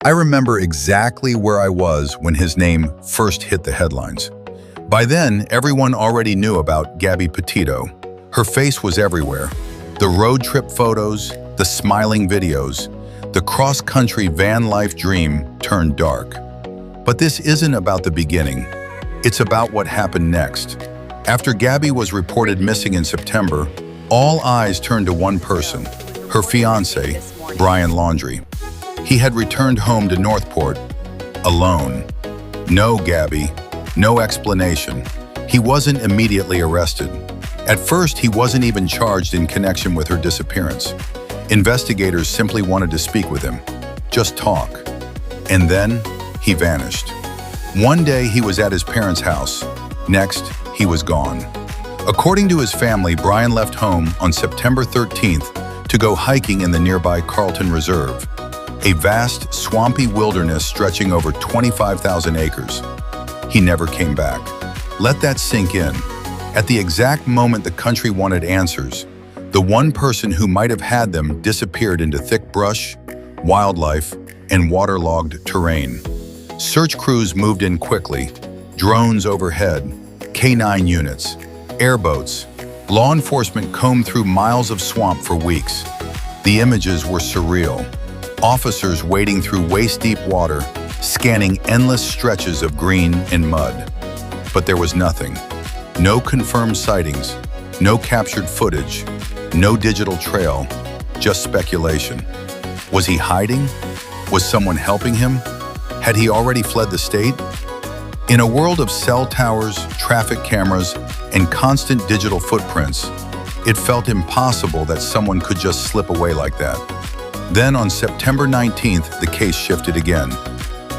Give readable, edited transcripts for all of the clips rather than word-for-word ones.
I remember exactly where I was when his name first hit the headlines. By then, everyone already knew about Gabby Petito. Her face was everywhere. The road trip photos, the smiling videos, the cross-country van life dream turned dark. But this isn't about the beginning. It's about what happened next. After Gabby was reported missing in September, all eyes turned to one person, her fiancé, Brian Laundrie. He had returned home to Northport, alone. No Gabby, no explanation. He wasn't immediately arrested. At first, he wasn't even charged in connection with her disappearance. Investigators simply wanted to speak with him, just talk. And then, he vanished. One day, he was at his parents' house. Next, he was gone. According to his family, Brian left home on September 13th to go hiking in the nearby Carlton Reserve, a vast, swampy wilderness stretching over 25,000 acres. He never came back. Let that sink in. At the exact moment the country wanted answers, the one person who might have had them disappeared into thick brush, wildlife, and waterlogged terrain. Search crews moved in quickly, drones overhead, K-9 units, airboats. Law enforcement combed through miles of swamp for weeks. The images were surreal. Officers wading through waist-deep water, scanning endless stretches of green and mud. But there was nothing. No confirmed sightings, no captured footage, no digital trail, just speculation. Was he hiding? Was someone helping him? Had he already fled the state? In a world of cell towers, traffic cameras, and constant digital footprints, it felt impossible that someone could just slip away like that. Then on September 19th, the case shifted again.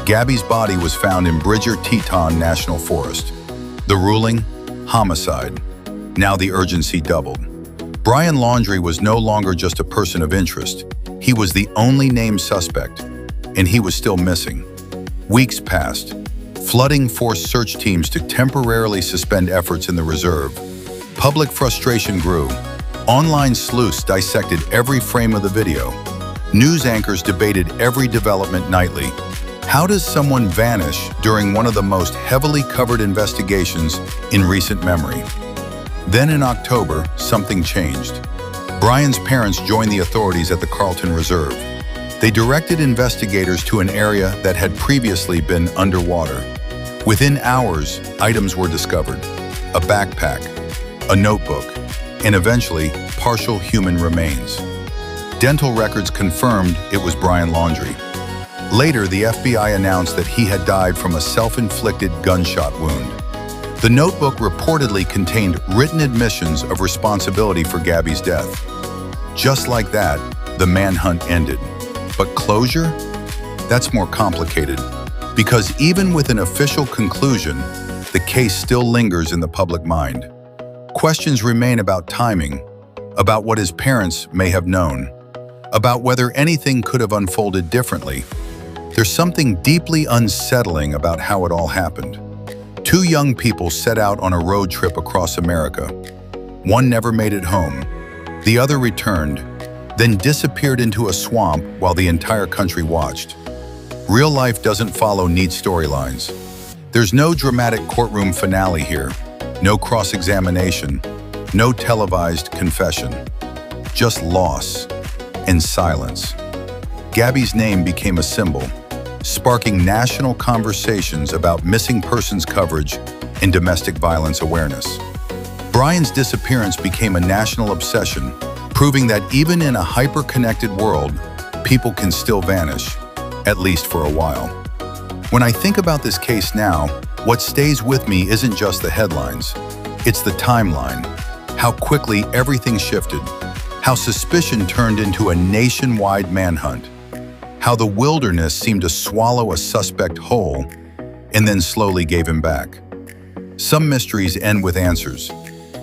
Gabby's body was found in Bridger-Teton National Forest. The ruling? Homicide. Now the urgency doubled. Brian Laundrie was no longer just a person of interest. He was the only named suspect, and he was still missing. Weeks passed. Flooding forced search teams to temporarily suspend efforts in the reserve. Public frustration grew. Online sleuths dissected every frame of the video. News anchors debated every development nightly. How does someone vanish during one of the most heavily covered investigations in recent memory? Then in October, something changed. Brian's parents joined the authorities at the Carlton Reserve. They directed investigators to an area that had previously been underwater. Within hours, items were discovered: a backpack, a notebook, and eventually, partial human remains. Dental records confirmed it was Brian Laundrie. Later, the FBI announced that he had died from a self-inflicted gunshot wound. The notebook reportedly contained written admissions of responsibility for Gabby's death. Just like that, the manhunt ended. But closure? That's more complicated, because even with an official conclusion, the case still lingers in the public mind. Questions remain about timing, about what his parents may have known, about whether anything could have unfolded differently. There's something deeply unsettling about how it all happened. Two young people set out on a road trip across America. One never made it home. The other returned, then disappeared into a swamp while the entire country watched. Real life doesn't follow neat storylines. There's no dramatic courtroom finale here, no cross-examination, no televised confession. Just loss and silence. Gabby's name became a symbol, sparking national conversations about missing persons coverage and domestic violence awareness. Brian's disappearance became a national obsession, proving that even in a hyper-connected world, people can still vanish, at least for a while. When I think about this case now, what stays with me isn't just the headlines. It's the timeline, how quickly everything shifted, how suspicion turned into a nationwide manhunt, how the wilderness seemed to swallow a suspect whole and then slowly gave him back. Some mysteries end with answers,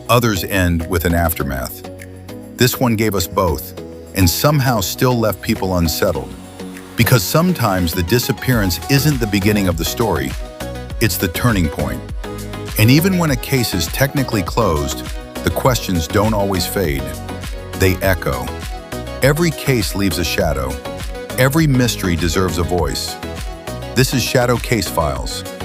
others end with an aftermath. This one gave us both, and somehow still left people unsettled. Because sometimes the disappearance isn't the beginning of the story, it's the turning point. And even when a case is technically closed, the questions don't always fade. They echo. Every case leaves a shadow. Every mystery deserves a voice. This is Shadow Case Files.